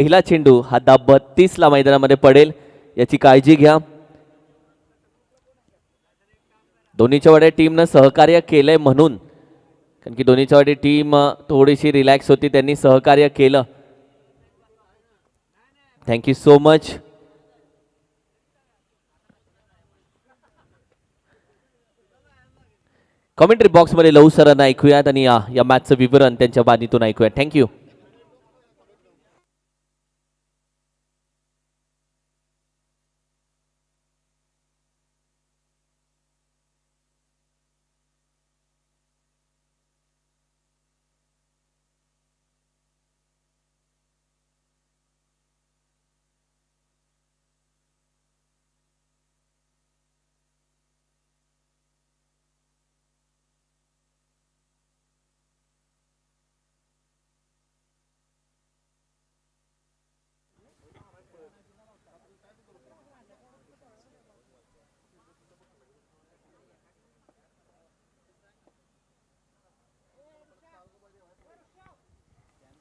पहिला चेंडू हा 32 ला मैदानामध्ये पडेल, याची काळजी घ्या. दोन्हीच्या वाड्या टीमनं सहकार्य केलंय म्हणून, कारण की दोन्हीच्या वाडी टीम थोडीशी रिलॅक्स होती, त्यांनी सहकार्य केलं. Thank you so much. कमेंट्री बॉक्समध्ये लहू सरांना ऐकूयात आणि या मॅचचं विवरण त्यांच्या बाणीतून ऐकूयात. Thank you.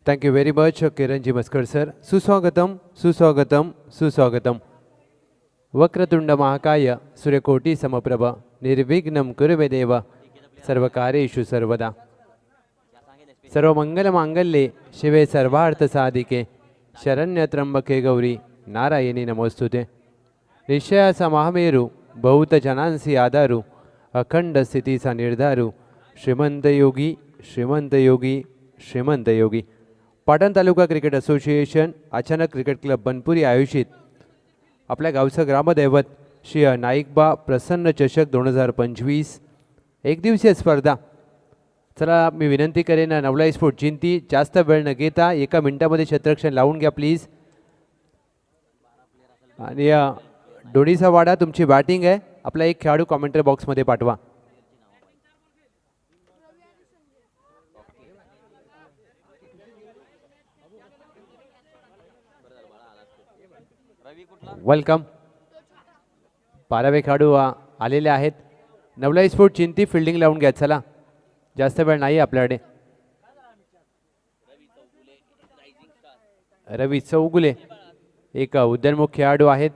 Thank you very much, Kiranji Maskar sir. Suswagatam, Suswagatam, Suswagatam. Vakratunda Mahakaya, Suryakoti Samaprabha, Nirvignam Kurvedeva, Sarvakareshu Sarvada. Sarvamangala Mangalle, Shive Sarvartha Sadike, Sharanya Trambake Gauri, Narayani Namostute. Nishaya Samahameru, Bauta Janansi Adaru, Akhanda Sthiti Sanirdaru, Shrimanta Yogi, Shrimanta Yogi, Shrimanta Yogi. Patan taluka cricket association Achanak cricket club Banpuri आयोजित आपल्या गावचं ग्रामदैवत श्री नाईकबा प्रसन्न चषक 2025 एक दिवसीय स्पर्धा. चला मी विनंती करेन नवलाई स्पोर्ट जिंती जास्त वेळ न घेता 1 मिनिटामध्ये क्षेत्ररक्षण लावून घ्या प्लीज. आणि डोणीचा वाडा तुमची बॅटिंग आहे, आपला एक खेळाडू कमेंट्री बॉक्समध्ये पाठवा. वेलकम. 12वे खेळाडू आलेले आहेत. नवलाई स्पोर्ट चिंती फिल्डिंग लावून घ्या. चला जास्त वेळ नाही आपल्याकडे. रवी चौगुले एक उद्यानमुख खेळाडू आहेत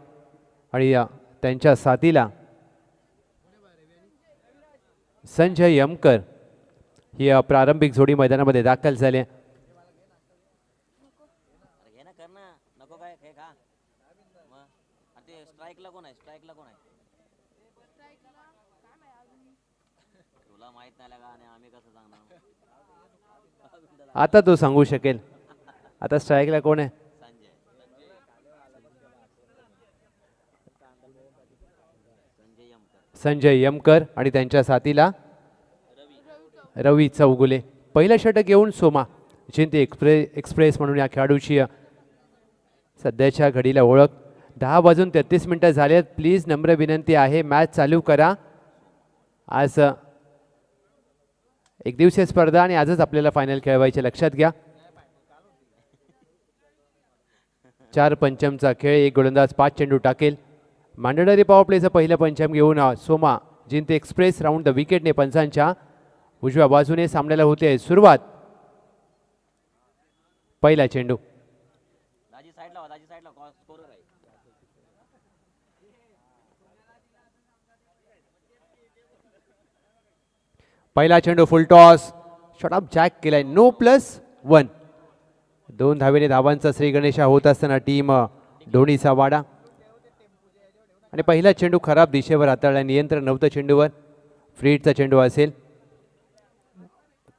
आणि त्यांच्या साथीला संजय यमकर ही प्रारंभिक जोडी मैदानामध्ये दाखल झाले. आता तो सांगू शकेल. आता स्ट्राईकला कोण आहे? संजय यमकर आणि त्यांच्या साथीला रवी चौगुले. पहिलं षटक घेऊन सोमा जिंती एक्सप्रेस म्हणून या खेळाडूची सध्याच्या घडीला ओळख. 10:33 झालेत. प्लीज नम्र विनंती आहे मॅच चालू करा. आज एक दिवसीय स्पर्धा आणि आजच आपल्याला फायनल खेळवायचे, लक्षात घ्या. 4 पंचमचा खेळ, एक गोलंदाज 5 चेंडू टाकेल. मॅन्डेटरी पॉवर प्लेचं पहिलं पंचम घेऊन Soma Jinti express round the विकेटने पंचांच्या उजव्या बाजूने सामन्याला होते सुरुवात. पहिला चेंडू पहिला चेंडू फुल टॉस, शॉटअप जॅक केलाय. नो +1. 2 धावेने धावांचा श्री गणेशा होत असताना टीम डोणीचा वाडा. आणि पहिला चेंडू खराब दिशेवर हाताळला. नियंत्रण नव्हतं चेंडूवर. फ्रीडचा चेंडू असेल.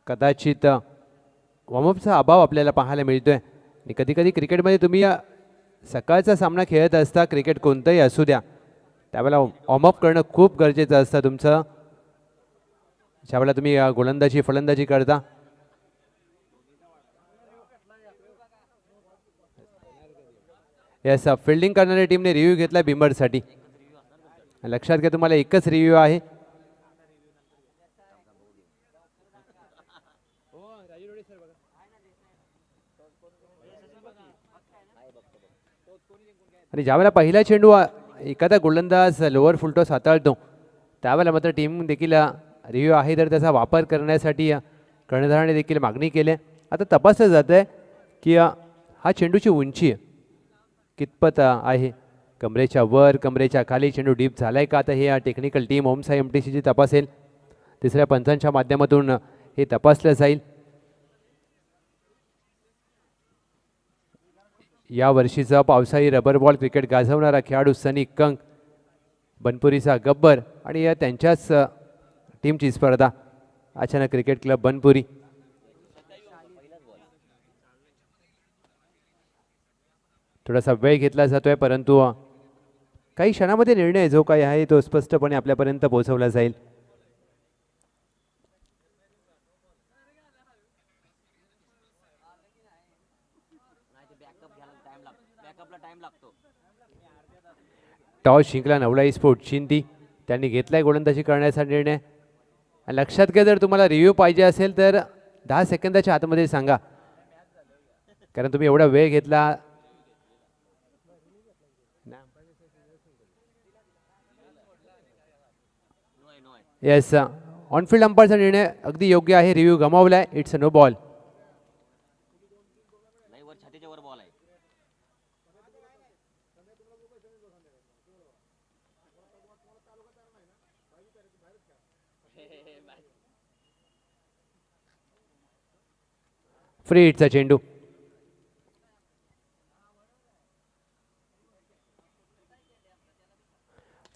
कदाचित वॉर्मअपचा अभाव आपल्याला पाहायला मिळतोय. आणि कधी कधी क्रिकेटमध्ये तुम्ही सकाळचा सामना खेळत असता, क्रिकेट कोणतंही असू द्या, त्यावेळेला वॉर्मअप करणं खूप गरजेचं असतं तुमचं. ज्यावेळेला तुम्ही गोलंदाजी फलंदाजी करता. यस, फिल्डिंग करणाऱ्या टीमने रिव्ह्यू घेतला बिंबरसाठी. लक्षात घ्या तुम्हाला एकच रिव्ह्यू आहे. आणि ज्यावेळेला पहिला चेंडू एखादा गोलंदाज लोअर फुलटॉस हाताळतो, त्यावेळेला मात्र टीम देखील रिव्ह्यू आहे तर त्याचा वापर करण्यासाठी कर्णधाराने देखील मागणी केली. आता तपासलं जात आहे की हा चेंडूची उंची कितपत आहे, कमरेच्या वर कमरेच्या खाली चेंडू डीप झालाय का, आता हे या टेक्निकल टीम ओमसाई एमटीसीची तपासेल. तिसऱ्या पंचांच्या माध्यमातून हे तपासलं जाईल. या वर्षीचा पावसाळी रबर बॉल क्रिकेट गाजवणारा खेळाडू सनी कंक, बनपुरीचा गब्बर आणि या त्यांच्याच टीमची स्पर्धा अचानक क्रिकेट क्लब बनपुरी. थोडासा वेळ घेतला जातोय परंतु काही क्षणामध्ये निर्णय जो काही आहे तो स्पष्टपणे आपल्यापर्यंत पोहोचवला जाईल. टॉस जिंकला नवलाई स्पोर्ट चिंदी, त्यांनी घेतलाय गोलंदाजी करण्याचा निर्णय. लक्षात घ्या, जर तुम्हाला रिव्ह्यू पाहिजे असेल तर 10 सेकंदाच्या आतमध्ये सांगा, कारण तुम्ही एवढा वेळ घेतला. येस, ऑनफिल्ड अंपायरचा निर्णय अगदी योग्य आहे. रिव्ह्यू गमावलाय, it's a no ball. Free हिटचा चेंडू.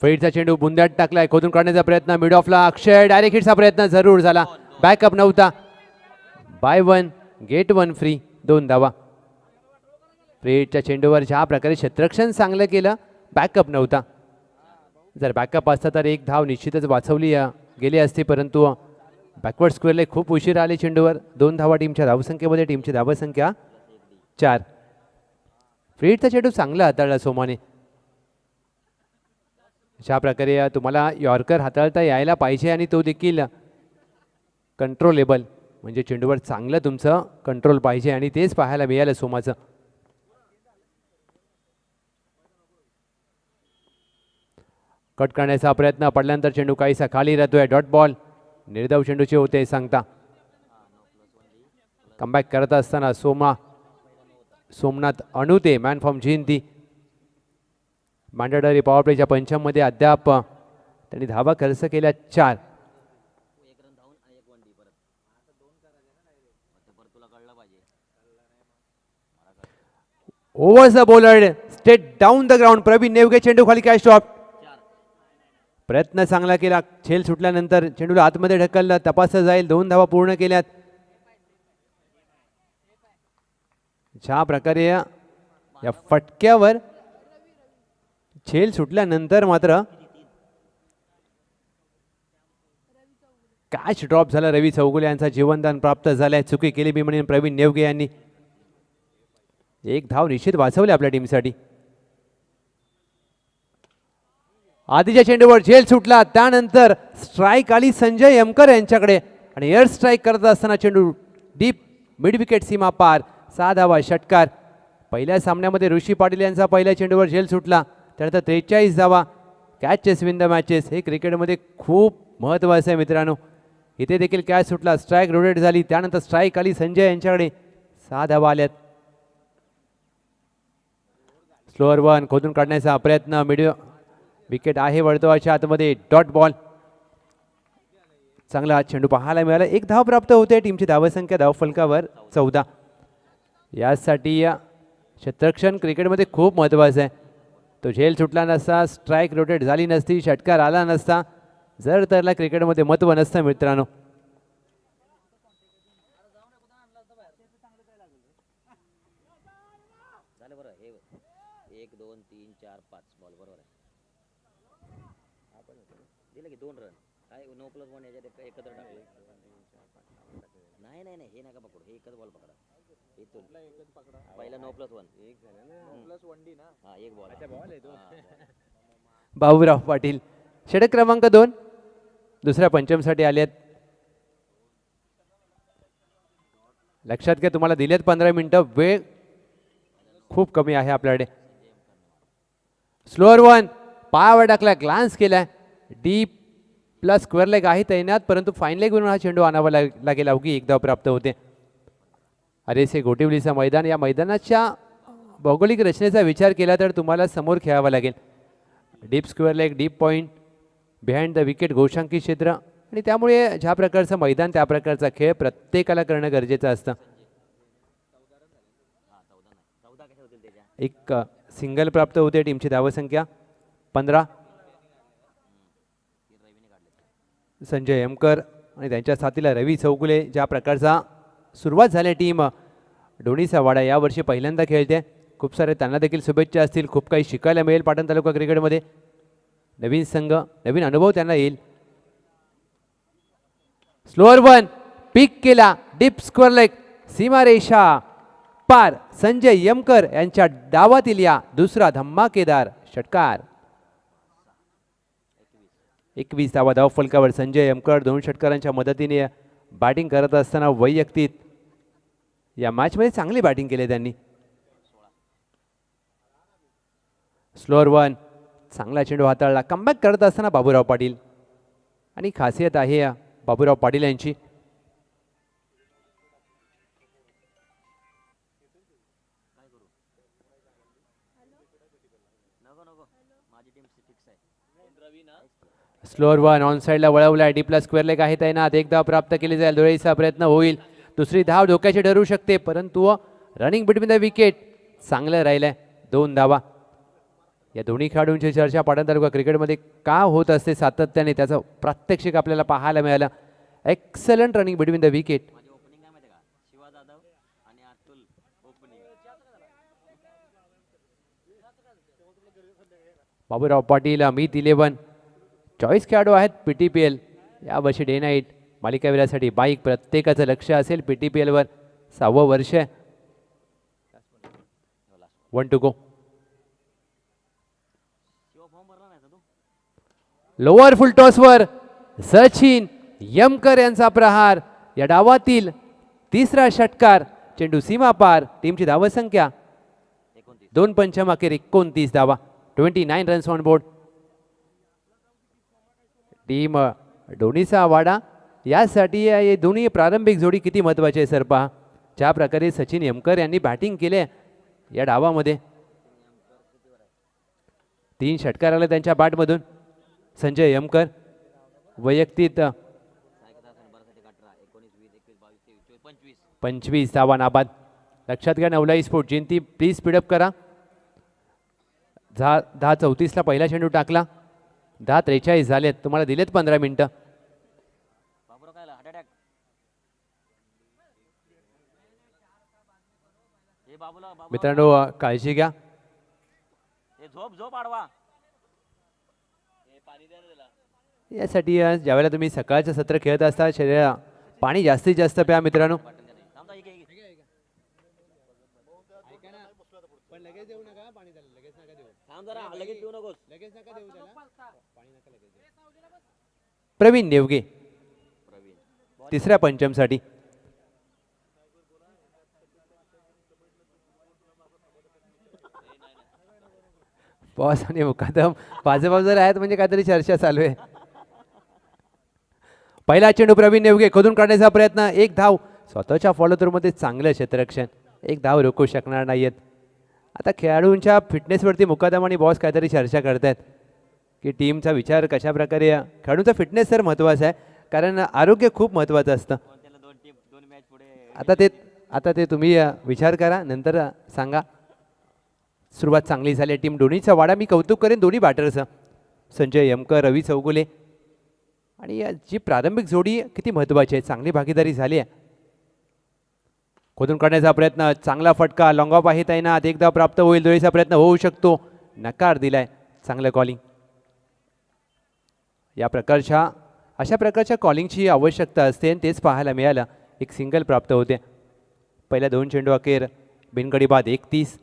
फ्री हिटचा चेंडू बुंद्यात टाकलाय, खोदून काढण्याचा प्रयत्न मिड ऑफला अक्षय, डायरेक्ट हिटचा प्रयत्न जरूर झाला. बॅकअप नव्हता. बाय 1 गेट 1 फ्री, 2 धावा. फ्री हिटच्या चेंडूवर ज्या प्रकारे क्षेत्ररक्षण चांगलं केलं, बॅकअप नव्हता. जर बॅकअप असता तर 1 धाव निश्चितच वाचवली गेली असती, परंतु बॅकवर्ड स्क्वेअरला खूप उशीर आले चेंडूवर. 2 धावा टीमच्या धावसंख्येमध्ये, टीमची धावसंख्या 4. फ्री हिटचा चेंडू चांगला हाताळला सोमाने. अशा प्रकारे तुम्हाला यॉर्कर हाताळता यायला पाहिजे आणि तो देखील कंट्रोलेबल, म्हणजे चेंडूवर चांगलं तुमचं कंट्रोल पाहिजे आणि तेच पाहायला मिळालं सोमाचं. कट करण्याचा प्रयत्न, पडल्यानंतर चेंडू काहीसा खाली राहतोय. डॉट बॉल, निर्धाव चेंडूचे होते सांगता. कमबॅक करत असताना Somnath Anute man from Jinti. Mandatory power प्लेच्या पंचांमध्ये अद्याप त्यांनी धावा खर्च केल्या 4. Over the bowler straight down the ground. Praveen Nevge चेंडू खाली कॅच ड्रॉप. प्रयत्न चांगला केला, झेल सुटल्यानंतर चेंडूला आतमध्ये ढकललं, तपासलं जाईल. 2 धावा पूर्ण केल्यात. ज्या प्रकारे या फटक्यावर झेल सुटल्यानंतर मात्र कॅच ड्रॉप झाला. रवी चौगुले यांचा जीवनदान प्राप्त झालंय. चुकी केली मी म्हणेन प्रवीण नेवगे यांनी. 1 धाव निश्चित वाचवले आपल्या टीमसाठी. आधीच्या चेंडूवर झेल सुटला, त्यानंतर स्ट्राईक आली संजय यमकर यांच्याकडे आणि एअर स्ट्राईक करत असताना चेंडू डीप मिड विकेट सीमा पार. 6 धावा, षटकार. पहिल्या सामन्यामध्ये ऋषी पाटील यांचा पहिल्या चेंडूवर झेल सुटला, त्यानंतर 43 धावा. कॅचेस विन द मॅचेस, हे क्रिकेटमध्ये खूप महत्त्वाचं आहे मित्रांनो. इथे देखील कॅच सुटला, स्ट्राईक रोटेट झाली, त्यानंतर स्ट्राईक आली संजय यांच्याकडे. 6 धावा आल्यात. स्लोअर 1 खोदून काढण्याचा प्रयत्न, मिड विकेट आहे वर्तुळाच्या आतमध्ये. डॉट बॉल, चांगला चेंडू पाहायला मिळाला. 1 धाव प्राप्त होते. टीमची धावसंख्या धावफलकावर 14. यासाठी क्षेत्ररक्षण क्रिकेटमध्ये खूप महत्त्वाचं आहे. तो झेल सुटला नसता, स्ट्राईक रोटेट झाली नसती, षटकार आला नसता, जर तरला क्रिकेटमध्ये महत्त्व नसतं मित्रांनो. बाबूराव पाटील षटक क्रमांक 2 दुसऱ्या पंचमसाठी आले आहेत. लक्षात घ्या, तुम्हाला दिलेत 15 मिनिटं, वेळ खूप कमी आहे आपल्याकडे. स्लोअर 1 पायावर टाकला, ग्लान्स केलाय. डीप प्लस स्क्वेअर लेग आहे तैनात, परंतु फाईन लेग वरून हा चेंडू आणावा लागेल. अवघी 1 धाव प्राप्त होते. RSA गोटिवलीचं मैदान. या मैदानाच्या भौगोलिक रचनेचा विचार केला तर तुम्हाला समोर खेळावं लागेल. Deep square leg, deep point, behind the wicket घोषांकित क्षेत्र, आणि त्यामुळे ज्या प्रकारचं मैदान त्या प्रकारचा खेळ प्रत्येकाला करणं गरजेचं असतं. एक सिंगल प्राप्त होते. टीमची धावसंख्या 15. संजय यमकर आणि त्यांच्या साथीला रवी चौगुले. ज्या प्रकारचा सुरुवात झाली टीम डोणीचा वाडा यावर्षी पहिल्यांदा खेळते. खूप सारे त्यांना देखील शुभेच्छा असतील. खूप काही शिकायला मिळेल पाटण तालुका क्रिकेटमध्ये. नवीन संघ, नवीन अनुभव त्यांना येईल. स्लोअर वन पिक केला. डीप स्क्वेअर लेग, सीमारेषा पार. संजय यमकर यांच्या डावातील या दुसरा धमाकेदार षटकार. 21 धावा धाव फलकावर. संजय यमकर 2 षटकारांच्या मदतीने बॅटिंग करत असताना वैयक्तिक या मॅचमध्ये चांगली बॅटिंग केली त्यांनी. स्लोअर वन, चांगला चेंडू हाताळला. कमबॅक करत असताना बाबूराव पाटील, आणि खासियत आहे या बाबूराव पाटील यांची. स्लोअर वन ऑन साईडला वळवलाय. डीपला स्क्वेअर लेग आहे तैनात. एक धाव प्राप्त केली जाईल. धुळेचा प्रयत्न होईल. दुसरी धाव धोक्याची ठरू शकते, परंतु रनिंग बिटवीन द विकेट चांगलं राहिलंय. 2 धावा. या दोन्ही खेळाडूंची चर्चा पाटण तालुका क्रिकेटमध्ये का होत असते सातत्याने, त्याचं प्रात्यक्षिक आपल्याला पाहायला मिळालं. Excellent running between the wicket. Baburao Patil, Amit 11 choice खेळाडू आहेत PTPL यावर्षी. डे नाईट मालिकावीरासाठी बाईक प्रत्येकाचं लक्ष असेल PTPL वर. 6वं वर्ष. 1 टू गो. लोअर फुल टॉसवर सचिन यमकर यांचा प्रहार. या डावातील तिसरा षटकार. चेंडू सीमा पार. टीमची धावसंख्या 2 पंचम अखेर 29 धावा. 29 रन्स ऑन बोर्ड. टीम डोणीचा वाडा यासाठी हे दोन्ही प्रारंभिक जोडी किती महत्त्वाची आहे सर पहा. ज्या प्रकारे सचिन यमकर यांनी बॅटिंग केले या डावामध्ये. 3 षटकार आले त्यांच्या बॅटमधून. संजय यमकर वैयक्तिक 25 धावा नाबाद. लक्षात घ्या 9 स्फोट. जिंती प्लीज स्पीडअप करा. 10:34ला पहिला चेंडू टाकला. 10:43 झालेत. तुम्हाला दिलेत 15 मिनिटं. मित्रांनो काळजी घ्या. यासाठी ज्यावेळेला तुम्ही सकाळचं सत्र खेळत असता शरीराला पाणी जास्तीत जास्त प्या मित्रांनो. प्रवीण नेवगे तिसऱ्या पंचमसाठी. बॉस आणि मुकादम बाजूबाजूला आहेत म्हणजे काहीतरी चर्चा चालू आहे. पहिला चेंडू प्रवीण नेवगे खोदून काढण्याचा प्रयत्न. 1 धाव. स्वतःच्या फॉलो थ्रूमध्ये चांगलं क्षेत्ररक्षण. 1 धाव रोखू शकणार नाहीयेत. आता खेळाडूंच्या फिटनेसवरती मुकादम आणि बॉस काहीतरी चर्चा करतायत की टीमचा विचार कशा प्रकारे. खेळाडूंचा फिटनेस तर महत्त्वाचा आहे, कारण आरोग्य खूप महत्त्वाचं असतं. आता ते तुम्ही विचार करा, नंतर सांगा. सुरुवात चांगली झाली टीम डोणीचा वाडा. मी कौतुक करेन दोन्ही बॅटर्सचं, संजय यमकर, रवी चौगुले. आणि जी प्रारंभिक जोडी किती महत्त्वाची आहे. चांगली भागीदारी झाली आहे. खोदून काढण्याचा प्रयत्न. चांगला फटका. लॉंग ऑफ आहे तैनात. 1 धाव प्राप्त होईल. धुळेचा प्रयत्न होऊ शकतो. नकार दिलाय. चांगलं कॉलिंग. अशा प्रकारच्या कॉलिंगची आवश्यकता असते आणि तेच पाहायला मिळालं. एक सिंगल प्राप्त होते. पहिल्या 2 चेंडू अखेर बिनगडी बाद 31.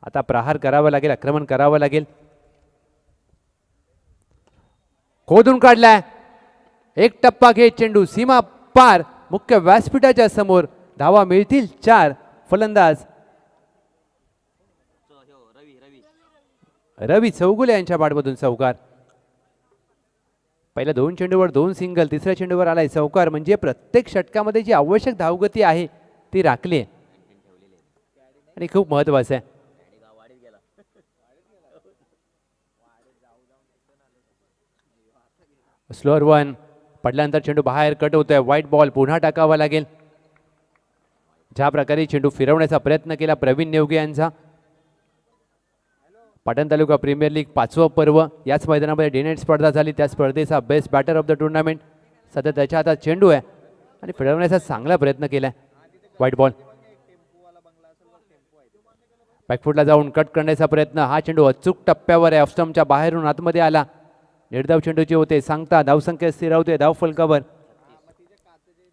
आता प्रहार करावा लागेल, आक्रमण करावं लागेल. खोदून काढलाय. 1 टप्पा घेत चेंडू सीमा पार. मुख्य व्यासपीठाच्या समोर. धावा मिळतील 4. फलंदाज रवी चौगुले यांच्या बॅटमधून चौकार. पहिल्या 2 चेंडूवर 2 सिंगल. तिसऱ्या चेंडूवर आलाय चौकार. म्हणजे प्रत्येक षटकामध्ये जी आवश्यक धावगती आहे ती राखली आहे आणि खूप महत्त्वाचं आहे. स्लोअर वन पडल्यानंतर चेंडू बाहेर कट होतोय. व्हाईट बॉल पुन्हा टाकावा लागेल. ज्या प्रकारे चेंडू फिरवण्याचा प्रयत्न केला प्रवीण नेवगे यांचा. पाटण तालुका प्रीमियर लीग 5वं पर्व याच मैदानामध्ये डे नाईट स्पर्धा झाली. त्या स्पर्धेचा best batter of the tournament सध्या त्याच्या हातात चेंडू आहे आणि फिरवण्याचा चांगला प्रयत्न केला आहे. व्हाईट बॉल बॅकफुटला जाऊन कट करण्याचा प्रयत्न. हा चेंडू अचूक टप्प्यावर आहे. ऑफस्टम्पच्या बाहेरून आतमध्ये आला. निर्धाव चेंडूचे होते सांगता धावसंख्या स्थिरावते. धाव फलकावर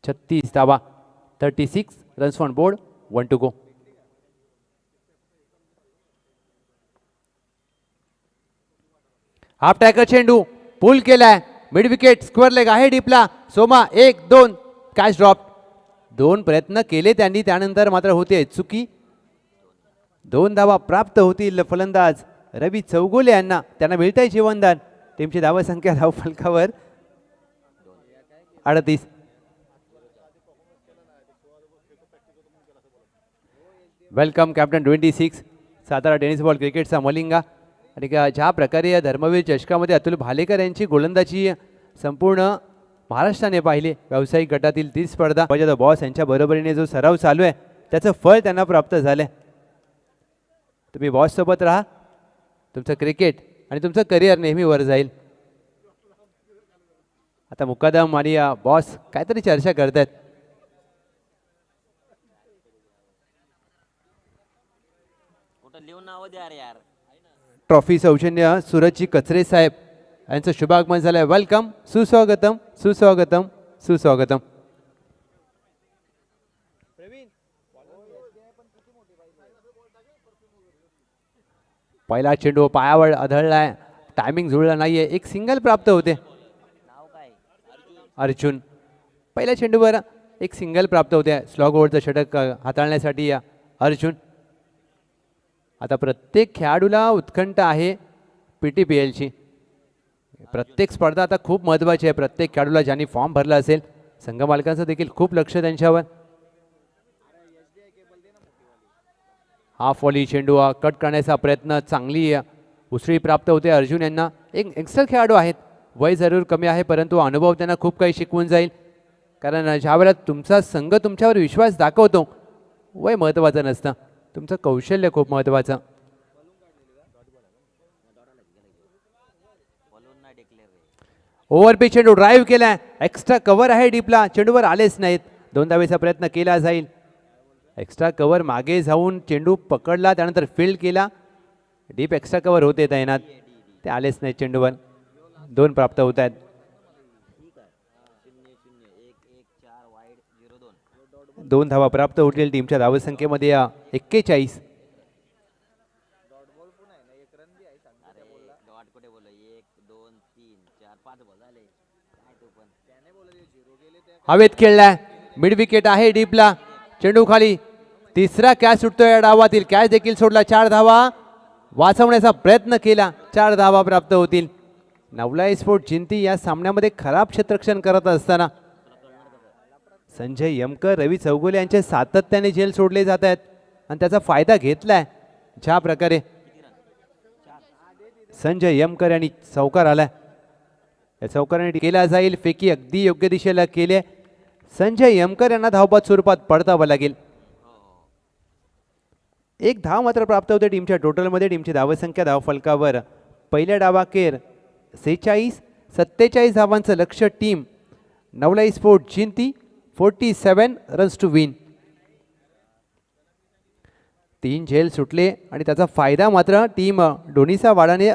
36 धावा. 36 runs on board. 1 to go. Half tracker चेंडू पुल केलाय. मिड विकेट स्क्वेअर लेग आहे डीपला. Soma 1-2 catch drop. 2 प्रयत्न केले त्यांनी त्यानंतर मात्र होते चुकी. 2 धावा प्राप्त होतील फलंदाज रवी चौगुले यांना. त्यांना मिळतंय जीवनदान. टीमची धावसंख्या धाव फलकावर 38. Welcome captain 26 Satara tennis ball क्रिकेटचा मलिंगा. आणि ज्या प्रकारे या धर्मवीर चषकामध्ये अतुल भालेकर यांची गोलंदाजी संपूर्ण महाराष्ट्राने पाहिली. व्यावसायिक गटातील ती स्पर्धा बॉस यांच्या बरोबरीने जो सराव चालू आहे त्याचं फळ त्यांना प्राप्त झालं. तुम्ही बॉस सोबत राहा. तुमचं क्रिकेट आणि तुमचं करिअर नेहमी वर जाईल. आता मुकादम आणि बॉस काहीतरी चर्चा करतात. ट्रॉफी सौजन्य सूरजची कचरे साहेब यांचं शुभागमन झालंय. वेलकम, सुस्वागतम सुस्वागतम सुस्वागतम. पहिला चेंडू पायावर आदळलाय. टायमिंग जुळला नाहीये. एक सिंगल प्राप्त होते. अर्जुन पहिल्या चेंडूवर एक सिंगल प्राप्त होते. स्लॉग ओव्हरचं षटक हाताळण्यासाठी अर्जुन. आता प्रत्येक खेळाडूला उत्कंठ आहे PTPLची. प्रत्येक स्पर्धा आता खूप महत्त्वाची आहे. प्रत्येक खेळाडूला ज्यांनी फॉर्म भरला असेल संघ मालकांचं देखील खूप लक्ष त्यांच्यावर. हाफ वॉली चेंडू कट करण्याचा प्रयत्न. चांगली उसळी प्राप्त होते अर्जुन यांना. एक एक्स्ट्रा खेळाडू आहेत. वय जरूर कमी आहे परंतु अनुभव त्यांना खूप काही शिकवून जाईल. कारण ज्यावेळेला तुमचा संघ तुमच्यावर विश्वास दाखवतो वय महत्त्वाचं नसतं. तुमचं कौशल्य खूप महत्त्वाचं. ओव्हरपी चेंडू ड्राईव्ह केलाय. एक्स्ट्रा कव्हर आहे डीपला. चेंडूवर आलेच नाहीत. 2 धावेचा प्रयत्न केला जाईल. एक्स्ट्रा कव्हर मागे जाऊन चेंडू पकडला त्यानंतर फील्ड केला. डीप एक्स्ट्रा कव्हर होते तैनात. ते आलेच नाहीत. चेंडूवर 2 प्राप्त होत आहेत. 2 धावा प्राप्त होतील. टीमच्या धावसंख्येमध्ये 41. हवेत खेळलाय. मिड विकेट आहे डीपला. चेंडू खाली. तिसरा कॅच सुटतोय या डावातील. कॅच देखील सोडला. 4 धावा वाचवण्याचा प्रयत्न केला. 4 धावा प्राप्त होतील. नवलाई स्पोर्ट जिंती या सामन्यामध्ये खराब क्षेत्ररक्षण करत असताना संजय यमकर रवी चौगुले यांचे सातत्याने झेल सोडले जात आहेत आणि त्याचा फायदा घेतलाय. ज्या प्रकारे संजय यमकर यांनी चौकार आलाय. या चौकाराने केला जाईल. फेकी अगदी योग्य दिशेला केले. संजय यमकर यांना धावबाद स्वरूपात पडतावं लागेल. 1 धाव मात्र प्राप्त होते टीमच्या टोटलमध्ये. टीमची धावसंख्या धाव फलकावर पहिल्या डावाखेर 47 धावांचं लक्ष्य. Team Navlai sport Jinti 47 runs to win. 3 झेल सुटले आणि त्याचा फायदा मात्र टीम डोनीसा वाडाने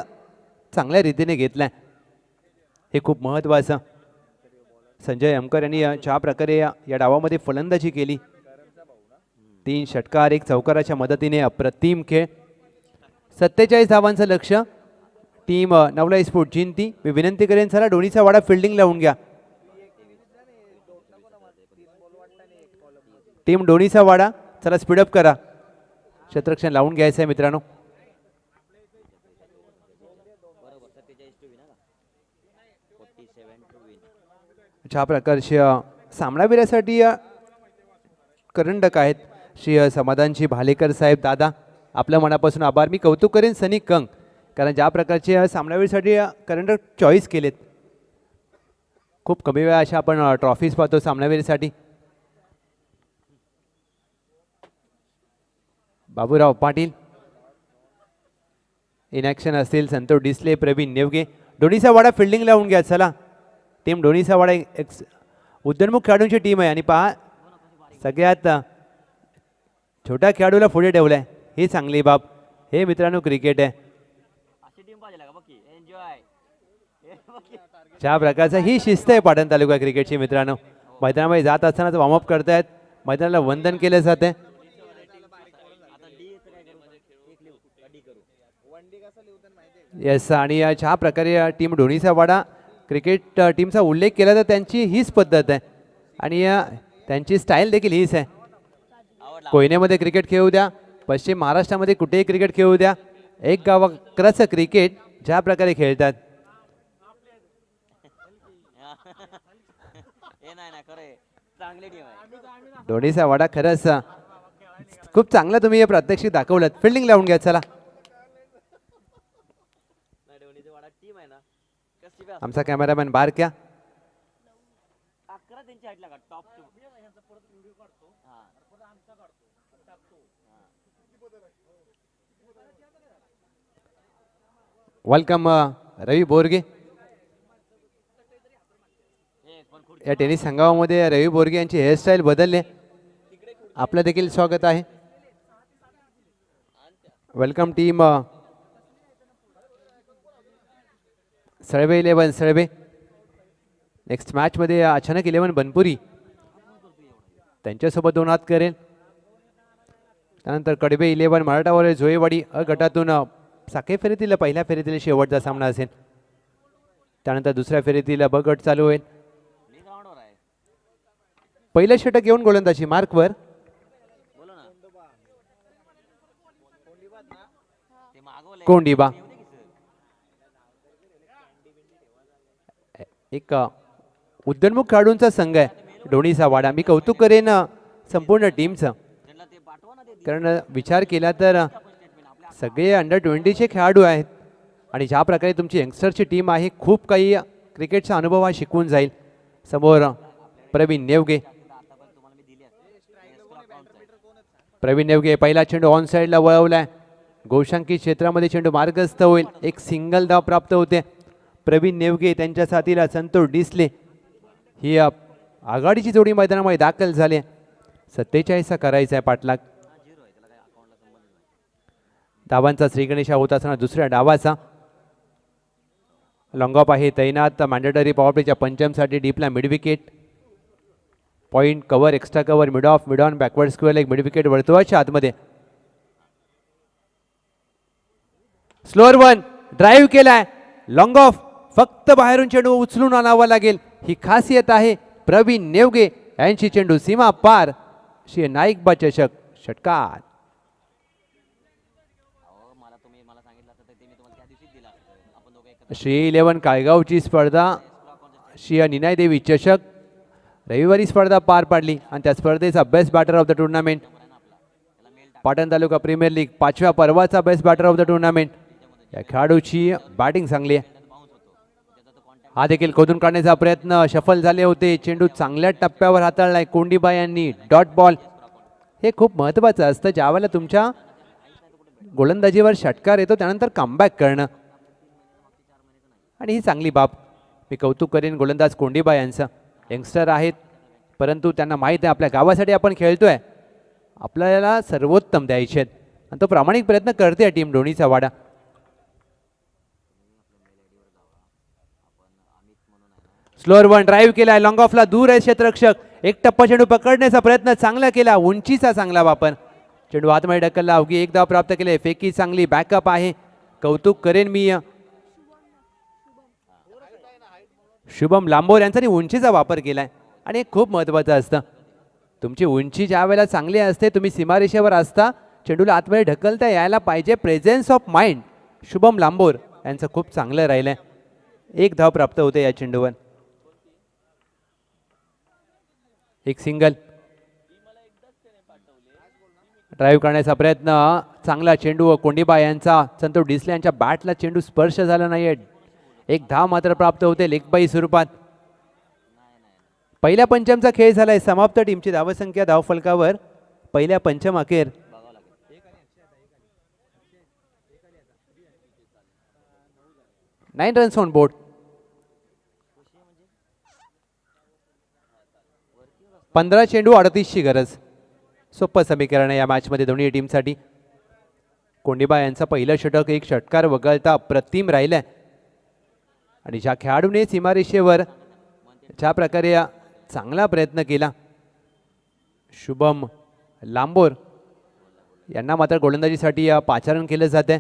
चांगल्या रीतीने घेतलाय. हे खूप महत्त्वाचं. संजय यमकर यांनी ज्या प्रकारे या डावामध्ये फलंदाजी केली. 3 षटकार 1 चौकाराच्या मदतीने अप्रतिम खेळ. 47 धावांचं लक्ष्य. Team Navlai sport Jinti. मी विनंती करेन चला डोनीसा वाडा फिल्डिंग लावून घ्या. टीम डोनीसा वाडा चला स्पीडअप करा. क्षेत्ररक्षण लावून घ्यायचं आहे मित्रांनो. ज्या प्रकारच्या सामनावीरासाठी करंडक आहेत श्री समाधानजी भालेकर साहेब दादा, आपल्या मनापासून आभार. मी कौतुक करेन सनी कंग, कारण ज्या प्रकारचे सामनावीरसाठी करंडक चॉईस केलेत. खूप कमी वेळा अशा आपण ट्रॉफीज पाहतो सामनावीरसाठी. बाबूराव पाटील इन ॲक्शन असतील, संतोष डिसले, प्रवीण नेवगे. डोनीचा वाडा फिल्डिंग लावून घ्या. चला टीम डोनीचा वाडा एक उद्योन्मुख खेळाडूंची टीम आहे आणि पहा सगळ्यात छोट्या खेळाडूला पुढे ठेवलं आहे, ही चांगली बाब. हे मित्रांनो क्रिकेट आहे. ज्या प्रकारचा ही शिस्त आहे पाटण तालुका क्रिकेटची मित्रांनो. मैदानामध्ये जात असतानाच वॉर्मअप करतायत, मैदानाला वंदन केलं जाते. येस, आणि ज्या प्रकारे टीम डोनीचा वाडा क्रिकेट टीमचा उल्लेख केला तर त्यांची हीच पद्धत आहे आणि त्यांची स्टाईल देखील हीच आहे. कोयनेमध्ये क्रिकेट खेळू द्या, पश्चिम महाराष्ट्रामध्ये कुठेही क्रिकेट खेळू द्या, एक गावाकडचं क्रिकेट ज्या प्रकारे खेळतात. डोनीचा वाडा खरंच खूप चांगलं तुम्ही हे प्रात्यक्षिक दाखवलं. फिल्डिंग लावून घ्या. चला आमचा कॅमेरामॅन बारक्या. वेलकम रवी बोरगे. या टेनिस संघामध्ये रवी बोरगे यांची हेअरस्टाईल बदलले, आपलं देखील स्वागत आहे. Welcome team Salve 11 Salve. Next मॅचमध्ये अचानक 11 बनपुरी त्यांच्यासोबत 2 हात करेल. त्यानंतर कडबे 11 मराठावर जोयवाडी अ गटातून साखळी फेरीतील पहिल्या फेरीतील शेवटचा सामना असेल. त्यानंतर दुसऱ्या फेरीतील ब गट चालू होईल. पहिलं षटक घेऊन गोलंदाजी मार्कवर. कोंडिबा एक उद्योन्मुख खेळाडूंचा संघ आहे डोनीचा वाडा. मी कौतुक करेन संपूर्ण टीमचं, कारण विचार केला तर सगळे अंडर-20चे खेळाडू आहेत आणि ज्या प्रकारे तुमची यंगस्टरची टीम आहे, खूप काही क्रिकेटचा अनुभव हा शिकून जाईल. समोर प्रवीण नेवगे. प्रवीण नेवगे पहिला चेंडू ऑन साईडला वळवलाय. गोशांकी क्षेत्रामध्ये चेंडू मार्गस्थ होईल. एक सिंगल धाव प्राप्त होते. प्रवीण नेवगे त्यांच्या साथीला संतोष डिसले. ही आघाडीची जोडी मैदानामध्ये दाखल झाली. 47 करायचा आहे पाठलाग. धावांचा श्रीगणेशा होत असताना दुसऱ्या डावाचा लॉंग ऑफ आहे तैनात. मॅन्डेटरी पॉवर प्लेच्या पंचमसाठी डीपला mid wicket. Point cover, extra cover, mid off, mid on, backward square leg, mid wicket वर्तुळाच्या आतमध्ये. स्लोअर 1 ड्राईव्ह केलाय. लॉंग ऑफ, फक्त बाहेरून चेंडू उचलून आणावा लागेल, ही खासियत आहे प्रवीण नेवगे यांची. चेंडू सीमा पार. श्री नाईकबा चषक षटकार. श्री 11 काळगावची स्पर्धा श्री निनाय देवी चषक रविवारी स्पर्धा पार पाडली आणि त्या स्पर्धेचा best batter of the tournament Patan taluka premier league 5व्या पर्वाचा best batter of the tournament. या खेळाडूची बॅटिंग चांगली आहे. हा देखील खोदून काढण्याचा प्रयत्न सफल झाले होते. चेंडू चांगल्या टप्प्यावर हाताळलाय कोंडिबा यांनी. Dot ball. हे खूप महत्त्वाचं असतं ज्यावेळेला तुमच्या गोलंदाजीवर षटकार येतो त्यानंतर कमबॅक करणं, आणि ही चांगली बाब. मी कौतुक करेन गोलंदाज कोंडिबा यांचं. यंगस्टर आहेत परंतु त्यांना माहीत आहे आपल्या गावासाठी आपण खेळतोय, आपल्याला सर्वोत्तम द्यायचे आहेत आणि तो प्रामाणिक प्रयत्न करते टीम डोनीचा वाडा. स्लोअर 1 ड्राईव्ह केलाय. लॉंग ऑफला दूर आहे क्षेत्ररक्षक. एक टप्पा चेंडू पकडण्याचा प्रयत्न चांगला केला. उंचीचा चांगला वापर. चेंडू आतमध्ये ढकलला. अवघी एक धाव प्राप्त केले. फेकी चांगली. बॅकअप आहे. कौतुक करेन मी शुभम लांबोर यांचा उंचीचा वापर केलाय आणि खूप महत्त्वाचं असतं. तुमची उंची ज्या वेळेला चांगली असते, तुम्ही सीमारेषेवर असता, चेंडूला आतमध्ये ढकलता यायला पाहिजे. प्रेझेन्स ऑफ माइंड शुभम लांबोर यांचं खूप चांगलं राहिलंय. एक धाव प्राप्त होते या चेंडूवर. एक सिंगल. ड्राईव्ह करण्याचा प्रयत्न, चांगला चेंडू कोंडीबा यांचा, संतोष डिसले यांच्या बॅटला चेंडू स्पर्श झाला नाहीये. एक धाव मात्र प्राप्त होते लेगबाई स्वरूपात. पहिल्या पंचमचा खेळ झालाय समाप्त. टीमची धावसंख्या धावफलकावर पहिल्या पंचम अखेर 9 रन्स ऑन बोर्ड. 15 चेंडू 38ची गरज. सोपं समीकरण आहे या मॅचमध्ये दोन्ही टीमसाठी. कोंडीबा यांचा पहिलं षटक एक षटकार वगळता अप्रतिम राहिलंय. आणि ज्या खेळाडूने सीमारेषेवर ज्या प्रकारे चांगला प्रयत्न केला, शुभम लांबोर यांना मात्र गोलंदाजीसाठी पाचारण केलं जाते.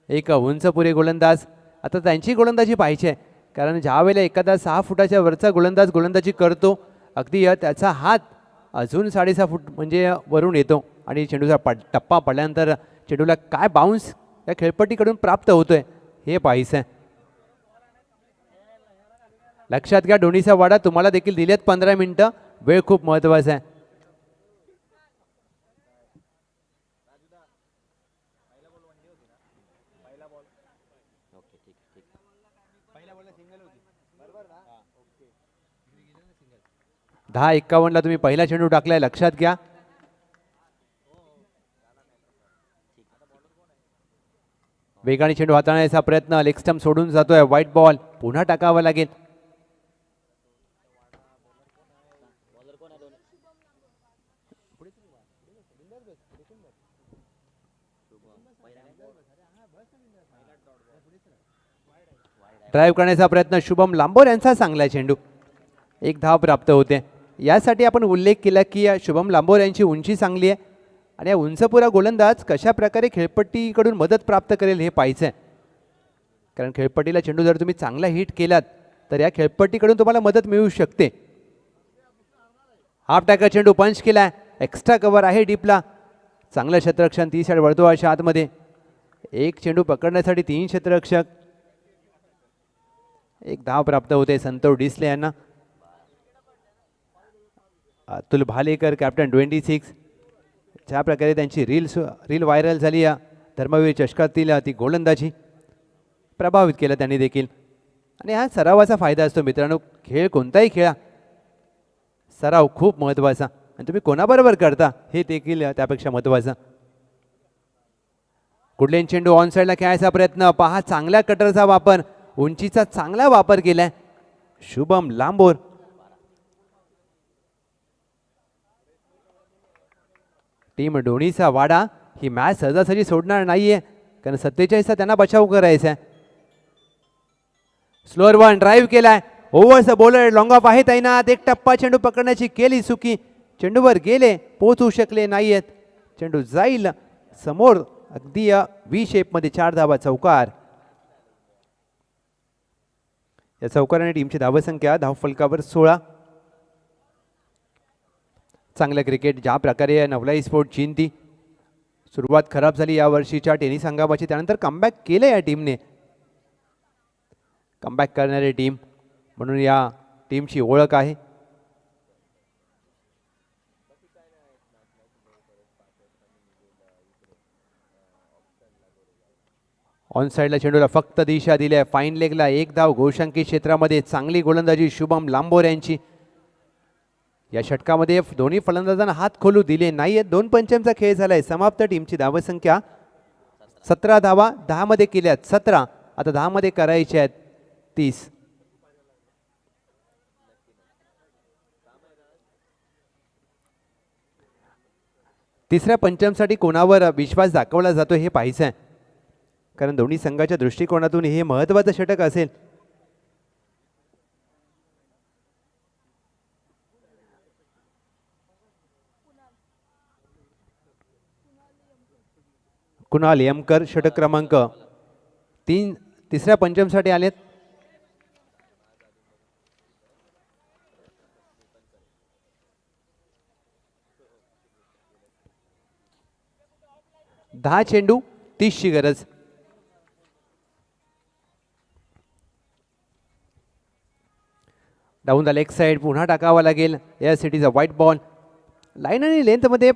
एक उंचपुरे गोलंदाज. आता त्यांची गोलंदाजी पाहिजे, कारण ज्या वेळेला एखादा 6 फुटाच्या वरचा गोलंदाज गोलंदाजी करतो, अगदी त्याचा हात अजून 6.5 फूट म्हणजे वरून येतो आणि चेंडूचा टप्पा पडल्यानंतर चेंडूला काय बाउन्स या खेळपट्टीकडून प्राप्त होतोय हे पाहिजे. लक्षात घ्या, दोन्हीचा वाडा तुम्हाला देखील दिलेत 15 मिनिटं. वेळ खूप महत्वाचा आहे. दहा 51ला तुम्ही पहिला चेंडू टाकलाय, लक्षात घ्या. वेगाने चेंडू हाताळण्याचा प्रयत्न, लेग स्टंप सोडून जातोय. व्हाईट बॉल पुन्हा टाकावा लागेल. ड्राईव्ह करण्याचा प्रयत्न, शुभम लांबोर यांचा चांगला चेंडू. एक धाव प्राप्त होते. यासाठी आपण उल्लेख केला की या शुभम लांबोर यांची उंची चांगली आहे आणि या उंचपुरा गोलंदाज कशा प्रकारे खेळपट्टीकडून मदत प्राप्त करेल हे पाहायचं आहे. कारण खेळपट्टीला चेंडू जर तुम्ही चांगला हिट केलात तर या खेळपट्टीकडून तुम्हाला मदत मिळू शकते. हाफ टॅकर चेंडू पंच केलाय. एक्स्ट्रा कव्हर आहे डीपला. चांगलं क्षेत्ररक्षण 30 यार्ड वर्तुळाच्या आतमध्ये. एक चेंडू पकडण्यासाठी 3 क्षेत्ररक्षक. एक धाव प्राप्त होते संतोष डिसले यांना. अतुल भालेकर कॅप्टन 26, ज्या प्रकारे त्यांची रील व्हायरल झाली या धर्मवीर चषकातील ती गोलंदाजी प्रभावित केलं त्यांनी देखील. आणि हा सरावाचा फायदा असतो मित्रांनो. खेळ कोणताही खेळा, सराव खूप महत्त्वाचा आणि तुम्ही कोणाबरोबर करता हे देखील त्यापेक्षा महत्त्वाचं. कुठलेन चेंडू ऑन साईडला खेळायचा प्रयत्न पहा. चांगल्या कटरचा वापर, उंचीचा चांगला वापर केलाय शुभम लांबोर. टीम धोनीचा वाडा ही मॅच सहजासहजी सोडणार नाहीये, कारण 47चा त्यांना बचाव करायचा आहे. स्लोअर वन ड्राईव्ह केलाय. ओव्हरचा बॉलर लॉंग ऑफ आहे तैनात. एक टप्पा चेंडू पकडण्याची केली चुकी. चेंडूवर गेले, पोहोचू शकले नाहीयेत. चेंडू जाईल समोर अगदी व्ही शेपमध्ये. 4 धावा चौकार. या चौकाराने टीमची धावसंख्या धावफलकावर 16. चांगलं क्रिकेट ज्या प्रकारे नवलाई स्पोर्ट जिंकती. सुरुवात खराब झाली या वर्षीच्या टेनिस हंगामाची, त्यानंतर कमबॅक केलं या टीमने. कमबॅक करणारी टीम म्हणून या टीमची ओळख आहे. ऑन साईडला चेंडूला फक्त दिशा दिली आहे. फाईन लेगला एक धाव. घोषांकित क्षेत्रामध्ये चांगली गोलंदाजी शुभम लांबोर यांची. या षटकामध्ये दोन्ही फलंदाजांना हात खोलू दिले नाहीये. 2 पंचमचा खेळ झालाय समाप्त. टीमची धावसंख्या 17 धावा 10 मध्ये केल्यात 17. आता 10 मध्ये करायचे आहेत 30. तिसऱ्या पंचमसाठी कोणावर विश्वास दाखवला जातो हे पाहायचं आहे, कारण दोन्ही संघाच्या दृष्टिकोनातून हे महत्त्वाचं षटक असेल. कुणाल यमकर षटक क्रमांक 3 तिसऱ्या पंचमसाठी आलेत. दहा चेंडू 30ची गरज. डाऊन द लेग साइड पुन्हा टाकावा लागेल. या सिटीचा व्हाईट बॉल. लाईन आणि लेंथमध्ये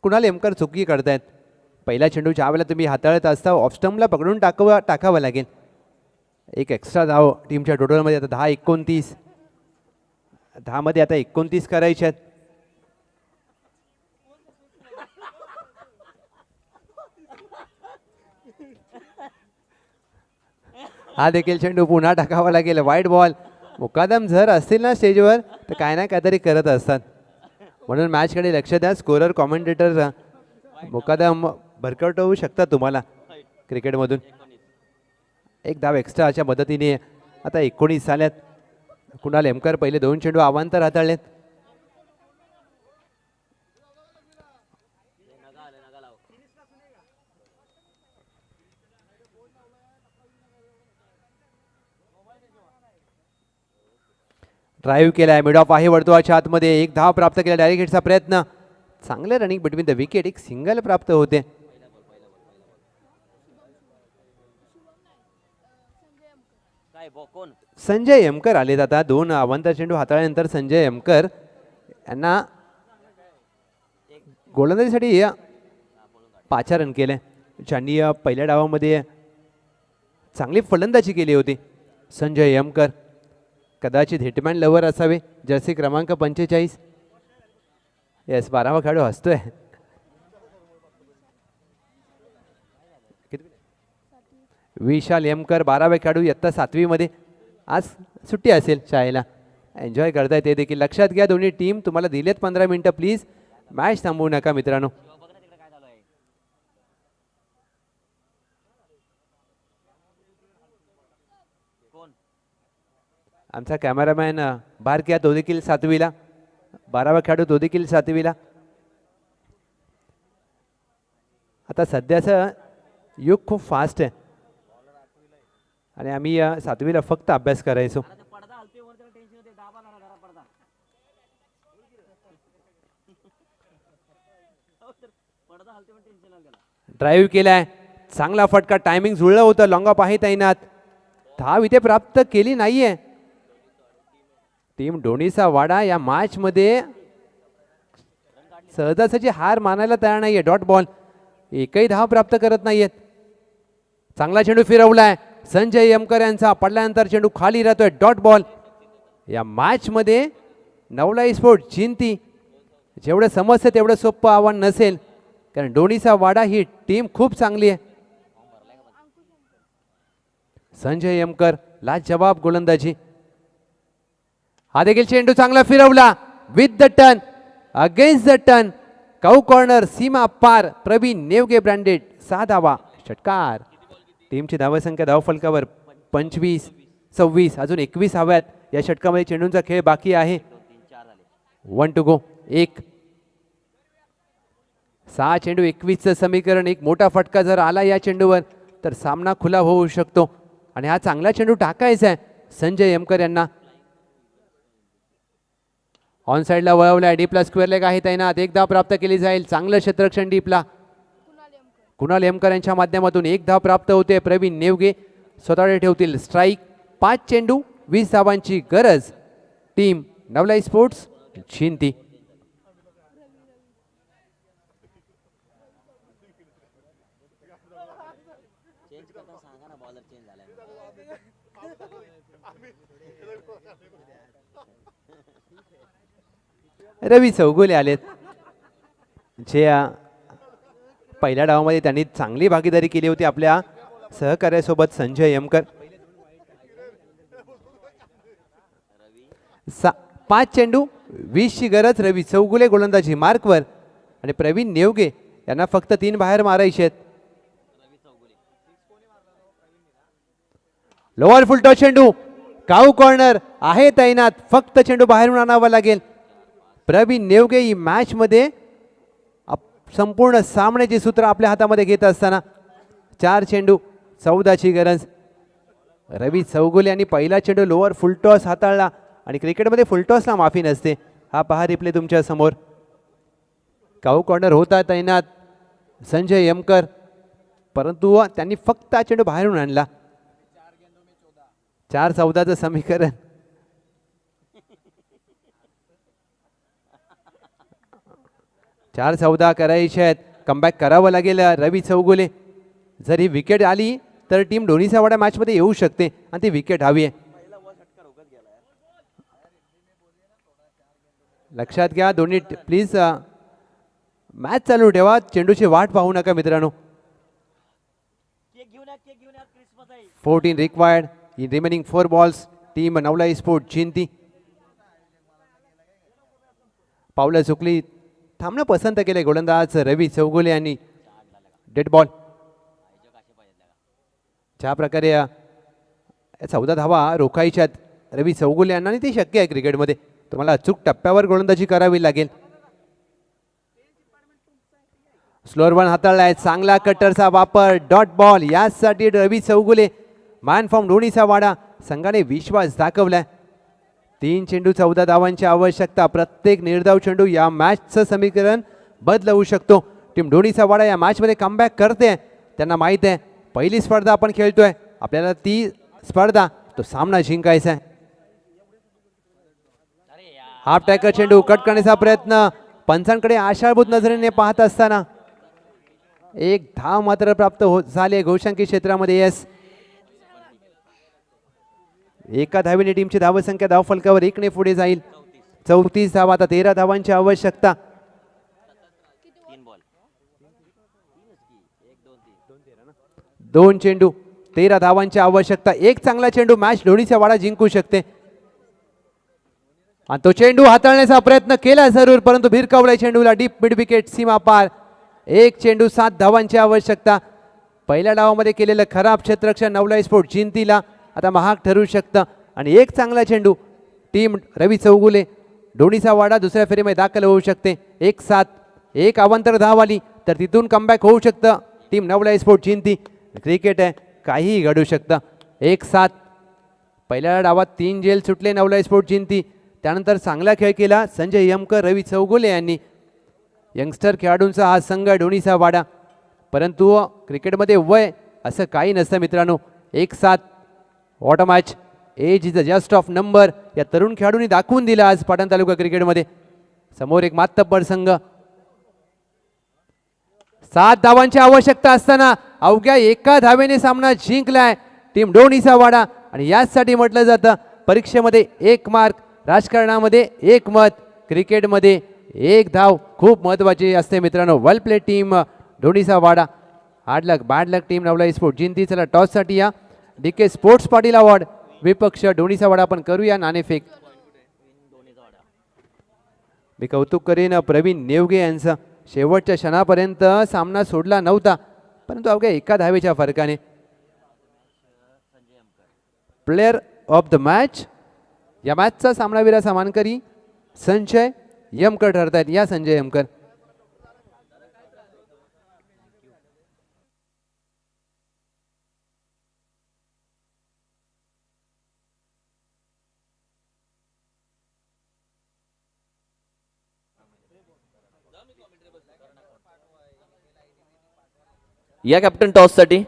कुणाल एमकर चुकी करतायत. पहिला चेंडू ज्या वेळेला तुम्ही हाताळत असता ऑफस्टम्पला पकडून टाकावं लागेल. एक एक्स्ट्रा धाव टीमच्या टोटलमध्ये आता 10-29. 10मध्ये आता 29 करायचे आहेत. हा देखील चेंडू पुन्हा टाकावा लागेल. वाईट बॉल. मुकादम जर असतील ना स्टेजवर तर काय ना काहीतरी करत असतात, म्हणून मॅचकडे लक्ष द्या. स्कोरर कॉमेंटेटर मुकादम भरकटवू शकतात तुम्हाला क्रिकेटमधून. एक धाव एक्स्ट्राच्या मदतीने आता 19 झाल्यात. कुणाल एमकर पहिले 2 चेंडू अवांतर हाताळलेत. ड्राईव्ह केलाय. मिड ऑफ आहे वर्तुळाच्या आतमध्ये. एक धाव प्राप्त केला. डायरेक्ट हिटचा प्रयत्न. चांगले रनिंग बिटवीन द विकेट. एक सिंगल प्राप्त होते. संजय एमकर आलेत आता. 2 अवांतर चेंडू हाताळल्यानंतर संजय एमकर यांना गोलंदाजीसाठी 5 रन केले. ज्यांनी पहिल्या डावामध्ये चांगली फलंदाजी केली होती. संजय एमकर कदाचित हिटमॅन लवर असावे. जर्सी क्रमांक 45. येस, 12वा खेळाडू हसतोय. विशाल एमकर 12वे खेळाडू इयत्ता 7वी मध्ये. आज सुट्टी असेल शाळेला, एन्जॉय करताय ते देखील. लक्षात घ्या दोन्ही टीम. तुम्हाला दिलेत 15 मिनिटं. प्लीज मॅच थांबवू नका मित्रांनो. आमचा कॅमेरामॅन बारक्या तो देखील 7वीला. 12वा खेळाडू तो देखील 7वीला. आता सध्याचं युग खूप फास्ट आहे आणि आम्ही 7वीला फक्त अभ्यास करायचो. ड्राईव्ह केलाय. चांगला फटका. टायमिंग जुळलं होतं. लॉंग ऑफ आहे तैनात. धाव इथे प्राप्त केली नाहीये. टीम डोणीचा वाडा या मॅच मध्ये सहजासहजी हार मानायला तयार नाहीये. Dot ball. एकही धाव प्राप्त करत नाहीयेत. चांगला चेंडू फिरवलाय. संजय एमकर यांचा पडल्यानंतर चेंडू खाली राहतोय. Dot ball. या मॅच मध्ये नवलाई स्पोर्ट जिंती. जेवढं समजतं तेवढं सोपं आव्हान नसेल, कारण डोणीचा वाडा ही टीम खूप चांगली आहे. संजय एमकर लाजवाब गोलंदाजी. हा देखील चेंडू चांगला फिरवला. With the turn. Against the turn. Cow corner. सीमा पार. प्रवीण नेवगे ब्रँडेड. 6 धावा. षटकार. टीमची धावसंख्या धावफलकावर 25, 26. अजून 21 हव्यात. या षटकामध्ये चेंडूंचा खेळ बाकी आहे. 1 टू गो. 6 चेंडू 21चं समीकरण. एक मोठा फटका जर आला या चेंडूवर तर सामना खुला होऊ शकतो. आणि हा चांगला चेंडू टाकायचा आहे संजय एमकर यांना. ऑन साईडला वळवलाय. डीपला स्क्वेअर लेग आहे तैनात. एक धाव प्राप्त केली जाईल. चांगलं क्षेत्ररक्षण डीपला. कुणाल एमकर यांच्या माध्यमातून 1 धाव प्राप्त होते. प्रवीण नेवगे स्वतःकडे ठेवतील स्ट्राईक. 5 चेंडू 20 धावांची गरज. Team नवलाई sports Jinti. रवी चौगुले आलेत, जे पहिल्या डावामध्ये त्यांनी चांगली भागीदारी केली होती आपल्या सहकार्यासोबत. संजय एमकर 5 चेंडू 20 ची गरज. रवी चौगुले गोलंदाजी मार्कवर आणि प्रवीण नेवगे यांना फक्त 3 बाहेर मारायचे आहेत. लोअर फुलटॉस चेंडू. काऊ कॉर्नर आहे तैनात. फक्त चेंडू बाहेरून आणावा लागेल. प्रवीण नेवगे ही मॅच मध्ये संपूर्ण सामन्याची सूत्र आपल्या हातामध्ये घेत असताना 4 चेंडू 14 ची गरज. रवी चौगुले यांनी पहिला चेंडू लोअर फुलटॉस हाताळला आणि क्रिकेटमध्ये फुलटॉसला माफी नसते. हा पहा रिप्ले तुमच्या समोर. काऊ कॉर्नर होता तैनात संजय एमकर, परंतु त्यांनी फक्त हा चेंडू बाहेरून आणला. 4-14चं समीकरण. 4-14 करायचे आहेत. कमबॅक करावं लागेल रवी चौगुले. जर ही विकेट आली तर टीम दोन्हीचा वाडा मॅचमध्ये येऊ शकते आणि ती विकेट हवी आहे. लक्षात घ्या दोन्ही प्लीज मॅच चालू ठेवा, चेंडूची वाट पाहू नका मित्रांनो. 14 required in remaining 4 balls. Team Navlai sport Jinti. पावलं चुकली, थांबणं पसंत केले गोलंदाज रवी चौगुले यांनी. Dead ball. ज्या प्रकारे 14 धावा रोखायच्यात रवी चौगुले यांना आणि ते शक्य आहे क्रिकेटमध्ये. तुम्हाला अचूक टप्प्यावर गोलंदाजी करावी लागेल. स्लोअर वन हाताळलाय, चांगला कटरचा वापर. डॉट बॉल यासाठी रवी चौगुले. मॅन फ्रॉम दोन्हीचा वाडा. संघाने विश्वास दाखवलाय. 3 चेंडू 14 धावांची आवश्यकता. प्रत्येक निर्धाव चेंडू या मॅचचं समीकरण बदलवू शकतो. टीम दोन्हीचा वाडा या मॅचमध्ये कमबॅक करते. त्यांना माहित आहे पहिली स्पर्धा आपण खेळतोय, आपल्याला ती स्पर्धा तो सामना जिंकायचा आहे. हाफ टॅकर चेंडू कट करण्याचा प्रयत्न. पंचांकडे आशाभूत नजरेने पाहत असताना एक धाव मात्र प्राप्त झाले घोषांकी क्षेत्रामध्ये. यस, एका धावेने टीमची धावसंख्या धावफलकावर 1 ने पुढे जाईल. 34 धावा. आता 13 धावांची आवश्यकता. 2 चेंडू 13 धावांची आवश्यकता. एक चांगला चेंडू मॅच दोन्हीचा वाडा जिंकू शकते. आणि तो चेंडू हाताळण्याचा प्रयत्न केला जरूर, परंतु भिरकावलाय चेंडूला डीप मिड विकेट सीमा पार. एक चेंडू 7 धावांची आवश्यकता. पहिल्या डावामध्ये केलेलं खराब क्षेत्ररक्षण नवलाई स्पोर्ट जिंतीला आता महाग ठरू शकतं. आणि एक चांगला चेंडू टीम रवी चौगुले दोन्हीचा वाडा दुसऱ्या फेरीमध्ये दाखल होऊ शकते. 1-7 एक अवांतर धाव आली तर तिथून कमबॅक होऊ शकतं team Navlai sport Jinti. Cricket आहे, काहीही घडू शकतं. 1-7 पहिल्या डावात 3 जेल सुटले नवलाई स्पोर्ट जिंती. त्यानंतर चांगला खेळ केला संजय यमकर रवी चौगुले यांनी. यंगस्टर खेळाडूंचा हा संघ दोन्हीचा वाडा, परंतु क्रिकेटमध्ये वय असं काही नसतं मित्रांनो. 1-7 what a match. Age is a just of number. या तरुण खेळाडूंनी दाखवून दिलं आज पाटण तालुका क्रिकेटमध्ये. समोर एक मातब्बर संघ. 7 धावांची आवश्यकता असताना अवघ्या एका धावेने सामना जिंकलाय टीम दोन्हीचा वाडा. आणि याचसाठी म्हटलं जातं परीक्षेमध्ये 1 मार्क, राजकारणामध्ये 1 मत, क्रिकेटमध्ये 1 धाव खूप महत्त्वाची असते मित्रांनो. वेल प्ले टीम दोन्हीचा वाडा. हार्ड लक बॅड लक टीम नवलाई स्पोर्ट जिंती. चला टॉससाठी या. DK स्पोर्ट्स पाटील अवॉर्ड विपक्ष दोन्हीचा वाडा आपण करूया नाणेफेक. मी कौतुक करेन प्रवीण नेवगे यांचं. शेवटच्या क्षणापर्यंत सामना सोडला नव्हता, परंतु अवघ्या एका धावेच्या फरकाने प्लेयर ऑफ द मॅच या मॅचचा सामनावीराचा मानकरी संजय यमकर ठरतायत. या संजय यमकर. या कॅप्टन टॉससाठी.